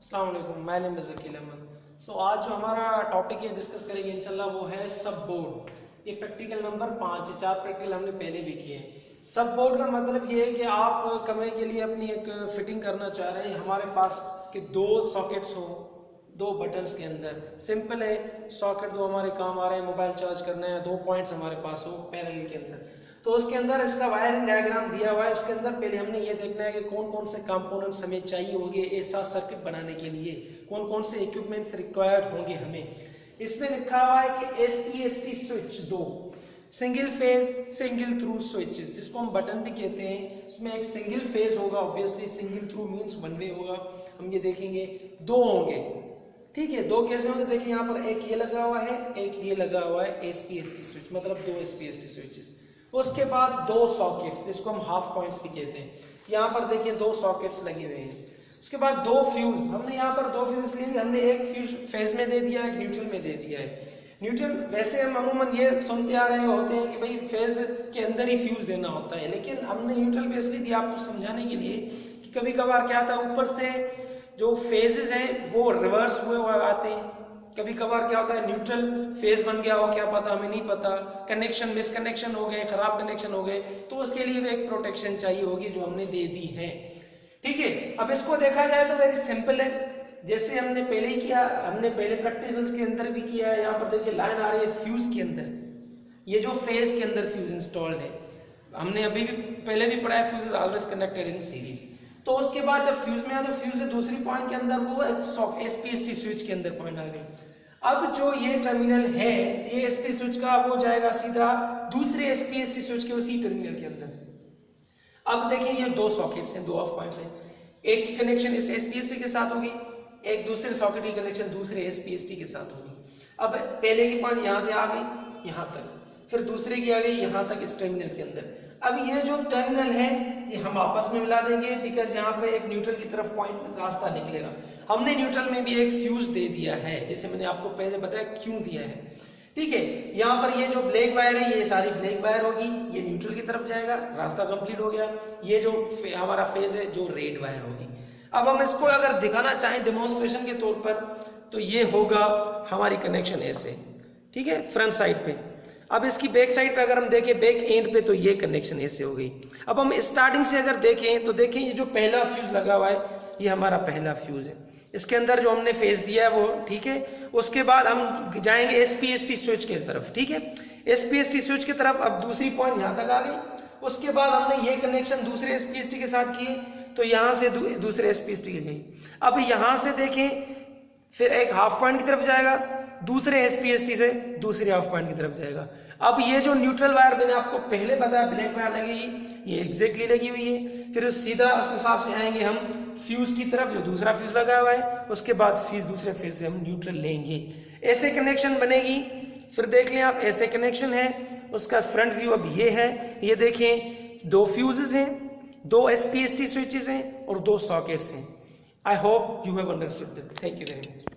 अस्सलाम वालेकुम, my name is ज़कील Ahmad. आज जो हमारा टॉपिक है डिस्कस करेंगे इंशाल्लाह वो है सब बोर्ड। ये प्रैक्टिकल नंबर 5 है, 4 प्रैक्टिकल हमने पहले भी किए हैं। सब बोर्ड का मतलब ये है कि आप कमरे के लिए अपनी एक फिटिंग करना चाह रहे हैं, हमारे पास कि 2 सॉकेट्स हो 2 बटन्स के अंदर। सिंपल है, सॉकेट 2 हमारे काम आ रहे हैं, मोबाइल चार्ज करना है, 2 पॉइंट्स हमारे पास हो पैरेलल के अंदर। तो उसके अंदर इसका वायरिंग डायग्राम दिया हुआ है। उसके अंदर पहले हमने ये देखना है कि कौन कौन से कंपोनेंट्स हमें चाहिए होंगे ऐसा सर्किट बनाने के लिए, कौन कौन से इक्विपमेंट्स रिक्वायर्ड होंगे हमें। इसमें लिखा हुआ है कि SPST switch 2 single phase single through switches, जिसको हम बटन भी कहते हैं। उसमें एक सिंगल फेज होगा, obviously single through means one way होगा, हम ये देखेंगे। 2 होंगे, ठीक है। 2 कैसे होंगे, देखिए यहाँ पर एक ये लगा हुआ है, एक ये लगा हुआ है SPST स्विच, मतलब 2 SPST स्विचेस। उसके बाद 2 सॉकेट्स, इसको हम हाफ पॉइंट्स भी कहते हैं। यहाँ पर देखिए 2 सॉकेट्स लगे हुए हैं। उसके बाद 2 फ्यूज, हमने यहाँ पर 2 फ्यूज लिए, हमने एक फ्यूज फेज में दे दिया, एक न्यूट्रल में दे दिया है। न्यूट्रल वैसे हम अमूमन ये सुनते आ रहे होते हैं कि भाई फेज के अंदर ही फ्यूज देना होता है, लेकिन हमने न्यूट्रल भी इसलिए दिया आपको समझाने के लिए कि कभी कभार क्या था, ऊपर से जो फेजेस हैं वो रिवर्स हुए आते हैं। कभी कभार क्या होता है, न्यूट्रल फेज बन गया हो, क्या पता, हमें नहीं पता, कनेक्शन मिसकनेक्शन हो गए, खराब कनेक्शन हो गए, तो उसके लिए भी एक प्रोटेक्शन चाहिए होगी जो हमने दे दी है, ठीक है। अब इसको देखा जाए तो वेरी सिंपल है, जैसे हमने पहले ही किया, हमने पहले प्रैक्टिकल्स के अंदर भी किया है। यहाँ पर देखिए लाइन आ रही है फ्यूज के अंदर, ये जो फेज के अंदर फ्यूज इंस्टॉल्ड है, हमने अभी भी पहले भी पढ़ा है, fuse is always connected in series. तो उसके बाद जब फ्यूज में आया तो फ्यूज दूसरी पॉइंट के अंदर, वो SPST स्विच के अंदर पॉइंट आ गई। अब जो ये टर्मिनल है, ये SPST स्विच का वो जाएगा सीधा दूसरे SPST स्विच के उसी टर्मिनल के अंदर। अब देखिए ये 2 सॉकेट्स हैं, 2 ऑफ पॉइंट्स हैं। एक की कनेक्शन इस SPST के साथ होगी, एक दूसरे सॉकेट की कनेक्शन दूसरे SPST के साथ होगी। अब पहले की पॉइंट यहाँ से आ गई यहाँ तक, फिर दूसरे की आ गई यहाँ तक इस टर्मिनल के अंदर। अब ये जो टर्मिनल है ये हम आपस में मिला देंगे, बिकॉज यहाँ पे एक न्यूट्रल की तरफ पॉइंट रास्ता निकलेगा। हमने न्यूट्रल में भी एक फ्यूज दे दिया है, जैसे मैंने आपको पहले बताया क्यों दिया है, ठीक है। यहाँ पर ये जो ब्लैक वायर है ये सारी ब्लैक वायर होगी, ये न्यूट्रल की तरफ जाएगा, रास्ता कंप्लीट हो गया। ये जो हमारा फेज है जो रेड वायर होगी। अब हम इसको अगर दिखाना चाहें डेमोन्स्ट्रेशन के तौर पर, तो ये होगा हमारी कनेक्शन ऐसे, ठीक है, फ्रंट साइड पे। अब इसकी बैक साइड पे अगर हम देखें, बैक एंड पे, तो ये कनेक्शन ऐसे हो गई। अब हम स्टार्टिंग से अगर देखें तो देखें ये जो पहला फ्यूज लगा हुआ है ये हमारा पहला फ्यूज है, इसके अंदर जो हमने फेज दिया है वो, ठीक है। उसके बाद हम जाएंगे SPST स्विच की तरफ, ठीक है। SPST स्विच की तरफ अब दूसरी पॉइंट यहाँ तक आ गई। उसके बाद हमने ये कनेक्शन दूसरे SPST के साथ किए, तो यहाँ से दूसरे SPST की गई। अब यहाँ से देखें, फिर एक हाफ पॉइंट की तरफ जाएगा, दूसरे SPST से दूसरे हाफ पॉइंट की तरफ जाएगा। अब ये जो न्यूट्रल वायर मैंने आपको पहले बताया ब्लैक वायर लगेगी, ये एग्जैक्टली लगी हुई है। फिर सीधा उस हिसाब से आएंगे हम फ्यूज की तरफ, जो दूसरा फ्यूज लगा हुआ है, उसके बाद फ्यूज दूसरे फेज से हम न्यूट्रल लेंगे, ऐसे कनेक्शन बनेगी। फिर देख लें आप, ऐसे कनेक्शन है। उसका फ्रंट व्यू अब ये है, ये देखें 2 फ्यूजेस हैं, 2 SPST स्विचेस हैं और 2 सॉकेट्स हैं। I hope you have understood that. Thank you very much.